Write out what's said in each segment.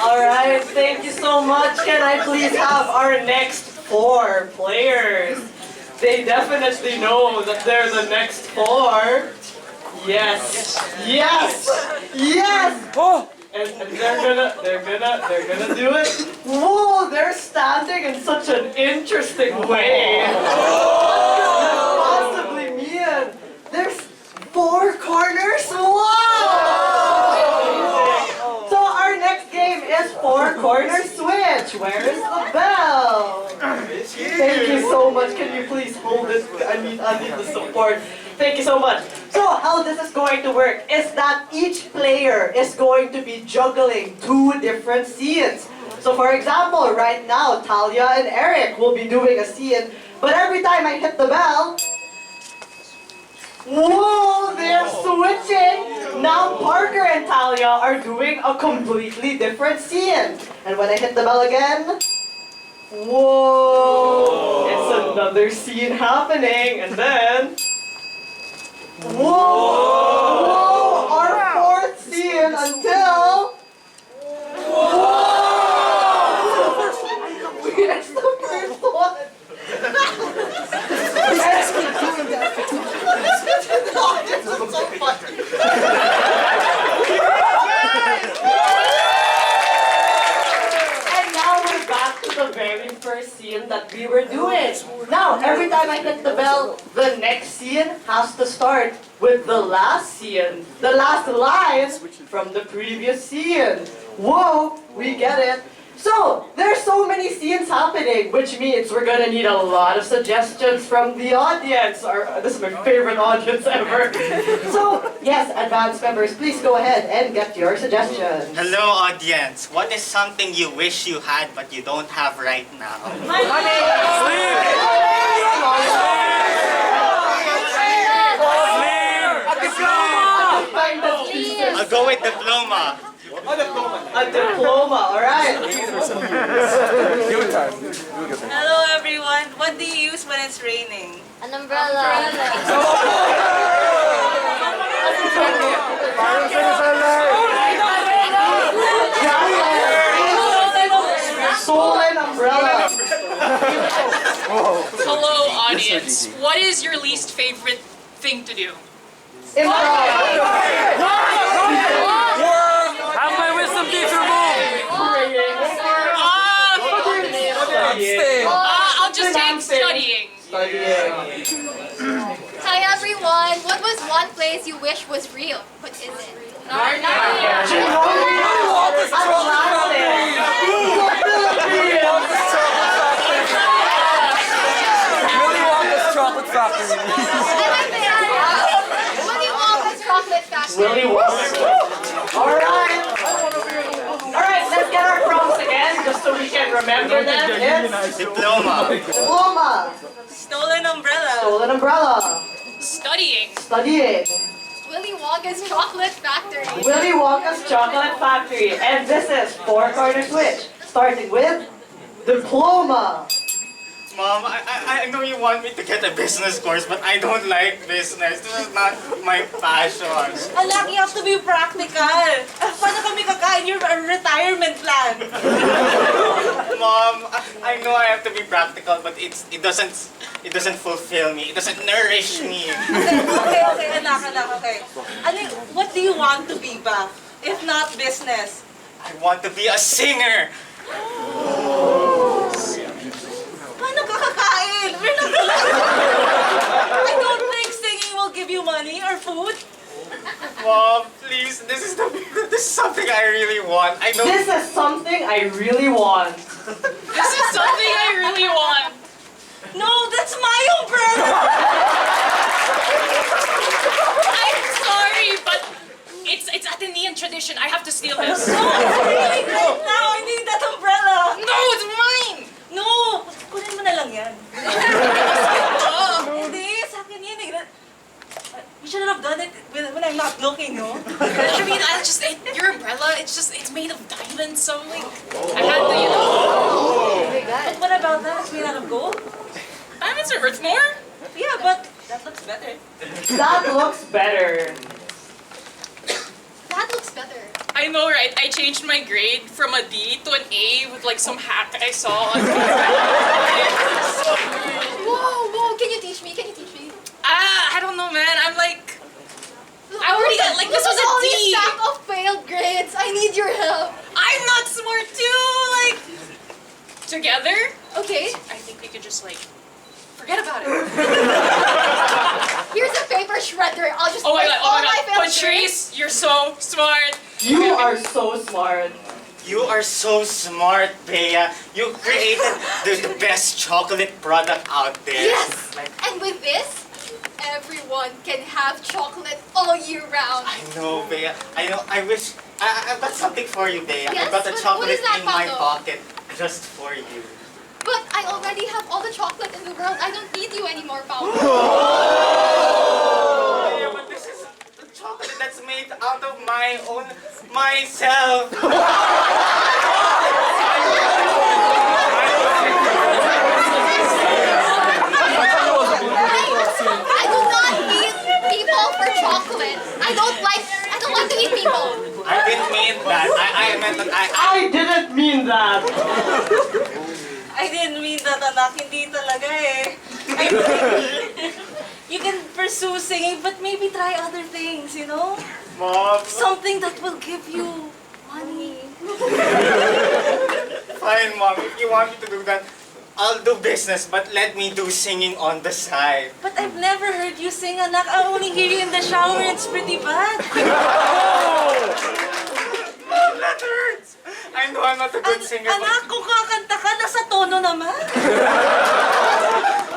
Alright, thank you so much. Can I please have our next 4 players? They definitely know that they're the next 4. Yes. Yes. Yes. And they're gonna do it. Whoa, they're standing in such an interesting way. What could that possibly mean? There's 4 corners. Wow! So our next game is 4 corner switch. Where is the bell? Thank you so much. Can you please hold it? I need the support. Thank you so much. So how this is going to work is that each player is going to be juggling 2 different scenes. So for example, right now, Talia and Eric will be doing a scene, but every time I hit the bell, whoa, they're switching! Now Parker and Talia are doing a completely different scene. And when I hit the bell again, whoa, it's another scene happening, and then, whoa, our 4th scene until, whoa, it's the first one. And now we're back to the very first scene that we were doing. Now, every time I hit the bell, the next scene has to start with the last scene, the last line from the previous scene. Whoa, we get it. So, there's so many scenes happening, which means we're gonna need a lot of suggestions from the audience. This is my favorite audience ever. So, yes, advance members, please go ahead and get your suggestions. Hello, audience. What is something you wish you had but you don't have right now? I'll go with diploma. A diploma, alright. Hello everyone. What do you use when it's raining? An umbrella. Stolen umbrella. Hello, audience. What is your least favorite thing to do? Have my wisdom teacher move! I'll just take studying. Hi everyone. What was one place you wish was real but isn't? Chocolate factory. I like the idea. Willy Wonka's chocolate factory. Willy Wonka. Alright. Alright, let's get our prompts again, just so we can remember them. It's Diploma. diploma, Stolen umbrella. stolen umbrella, Studying. studying, Willy Wonka's chocolate factory. Willy Wonka's chocolate factory, and this is 4 corner switch, starting with diploma. Mom, I know you want me to get a business course, but I don't like business. This is not my passion. Anak, you have to be practical. Paano kami kakain your retirement plan? Mom, I know I have to be practical, but it doesn't fulfill me. It doesn't nourish me. Okay, anak, okay. What do you want to be ba? If not business? I want to be a singer. Paano ka kakain? We're not I don't think singing will give you money or food. Mom, please, this is something I really want. I know. This is something I really want. This is something I really want. No, that's my umbrella! I'm sorry, but it's Athenian tradition. I have to steal this. No, it's really great now. I need that umbrella. No, it's mine. No, kunin mo na lang yan. Hindi, sa akin yan eh. We shouldn't have done it when I'm not looking, no? I mean, your umbrella. It's made of diamonds, so like I had to, you know. But what about that? It's made out of gold? Diamonds are worth more. Yeah, but that looks better. That looks better. That looks better. I know, right? I changed my grade from a D to an A with like some hack I saw on Whoa, can you teach me? Can you teach me? I don't know, man. I'm like, I already got, like, this was a all these D. stack of failed grades. I need your help. I'm not smart too. Like, together, Okay, I think we could just like forget about it. here's a paper shredder. I'll just Oh my write god, all my failed grades. Patrice, you're so smart. You are so smart. You are so smart, Bea. You created the best chocolate product out there. Yes, Like, and with this, everyone can have chocolate all year round. I know, Bea. I know. I wish. I've got something for you, Bea. Yes? I've got a What chocolate is that, in my Pato? pocket just for you. But I already have all the chocolate in the world. I don't need you anymore, Paolo. Bea, but this is the chocolate that's made out of my own myself. I do not eat people for chocolate. I don't like to eat people. I didn't mean that. I meant that I didn't mean that. I didn't mean that, anak. Hindi talaga eh. I think you can pursue singing, but maybe try other things, you know? Mom, Something that will give you money. fine, Mom. If you want me to do that, I'll do business, but let me do singing on the side. But I've never heard you sing, anak. I only hear you in the shower. It's pretty bad. Mom, that hurts. I know I'm not a good singer, Anak, kung kakanta ka, nasa tono naman.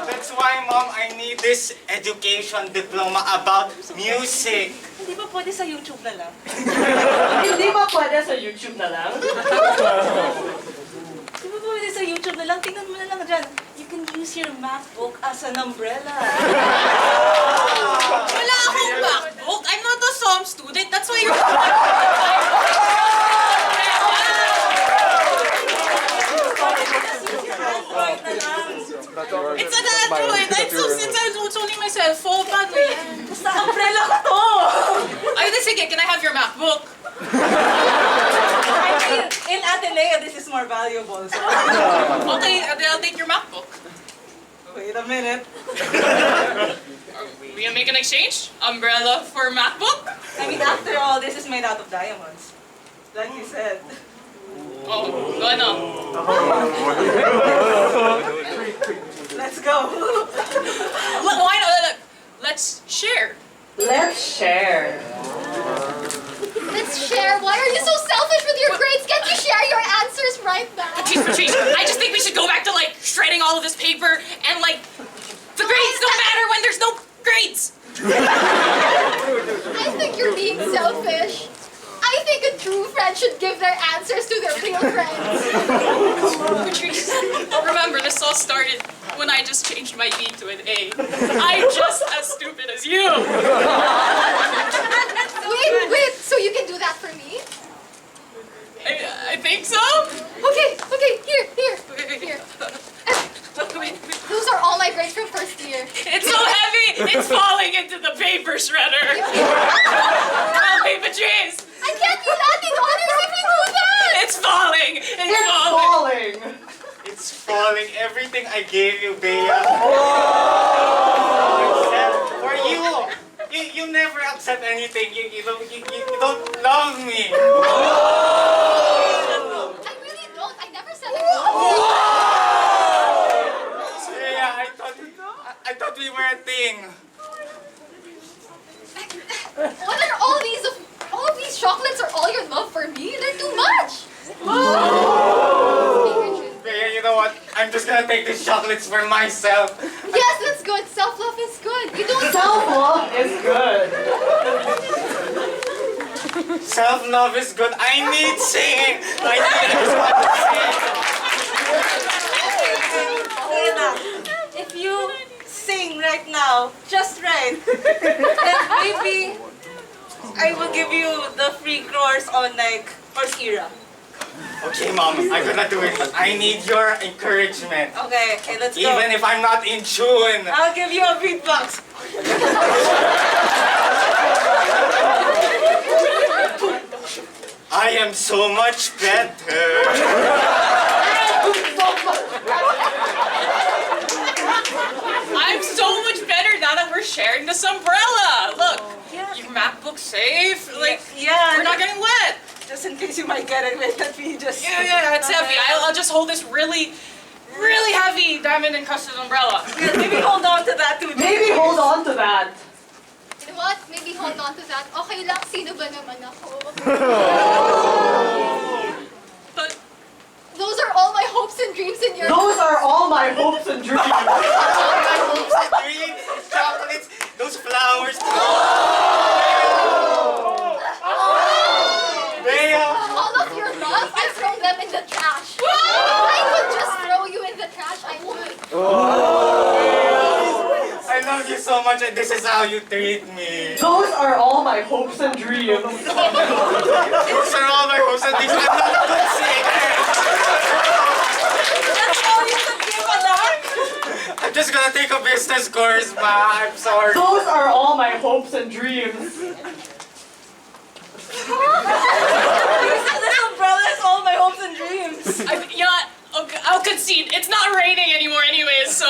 that's why, Mom, I need this education diploma about music. Hindi ba pwede sa YouTube na lang? Hindi ba pwede sa YouTube na lang? Hindi ba pwede sa YouTube na lang? Tingnan mo na lang dyan. You can use your MacBook as an umbrella. Wala akong MacBook. I'm not a SOM student. That's why you're... Android na lang. It's an Android. It's only my cell phone. Paano yan? Basta umbrella ko to. Ay, di sige. Can I have your MacBook? I mean, in Ateneo, this is more valuable. So. Okay, I'll take your MacBook. Wait a minute. Are we gonna make an exchange? Umbrella for MacBook? I mean, after all, this is made out of diamonds. Like you said. Oh, ano? Let's go. Why not? Let's share. Let's share. Let's share. Why are you so selfish with your grades? Can't you share your answers right now? Patrice, I just think we should go back to like shredding all of this paper and like the grades don't matter when there's no grades. I think you're being selfish. I think a true friend should give their answers to their real friends. Patrice, remember this all started when I just changed my D to an A. I'm just as stupid as you. Wait, so you can do that for me? I think so. Okay, here. Wait. Those are all my grades from first year. It's so heavy. It's falling into the paper shredder. Help me, Patrice. I can't do that in honors if you do that! It's falling. It's falling. It's falling. Everything I gave you, Bea. For you. You never accept anything. You don't love me. I really don't. I never said I don't. Bea, I thought we were a thing. What are all of these chocolates are all your love for me? They're too much! Bea, you know what? I'm just gonna take these chocolates for myself. Yes, that's good. Self-love is good. You don't Self-love is good. Self-love is good. I need singing. I need to Okay na. If you sing right now, just right, then maybe I will give you the free course on like first era. Okay, Mom, I'm gonna do it. I need your encouragement. Okay, let's go. Even if I'm not in tune. I'll give you a beatbox. I am so much better. I'm so much better now that we're sharing this umbrella. Look, your MacBook's safe. Like, Yeah. we're not getting wet. Just in case you might get it, wait, let me just... Yeah, it's heavy. I'll just hold this really heavy diamond encrusted umbrella. Yeah, maybe hold on to that too. Maybe hold on to that. You know what? Maybe hold on to that. Okay lang, sino ba naman ako? But Those are all my hopes and dreams in your Those are all my hopes and dreams. My hopes and dreams, chocolates, those flowers. Bea. All of your love, I throw them in the trash. I could just throw you in the trash, I would. I love you so much and this is how you treat me. Those are all my hopes and dreams. Those are all my hopes and dreams. I'm not a good singer. That's all you could give a lot? I'm just gonna take a business course, ma. I'm sorry. Those are all my hopes and dreams. This umbrella is all my hopes and dreams. you know what? Okay, I'll concede. It's not raining anymore anyways, so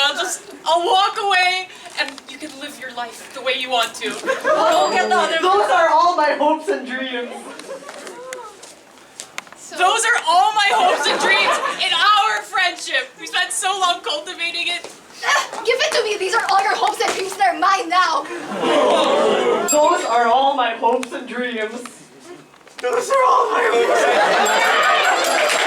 I'll walk away and you can live your life the way you want to. Go get the other Those are all my hopes and dreams. So, Those are all my hopes and dreams in our friendship. We spent so long cultivating it. give it to me. These are all your hopes and dreams. They're mine now. Those are all my hopes and dreams. Those are all my hopes and dreams.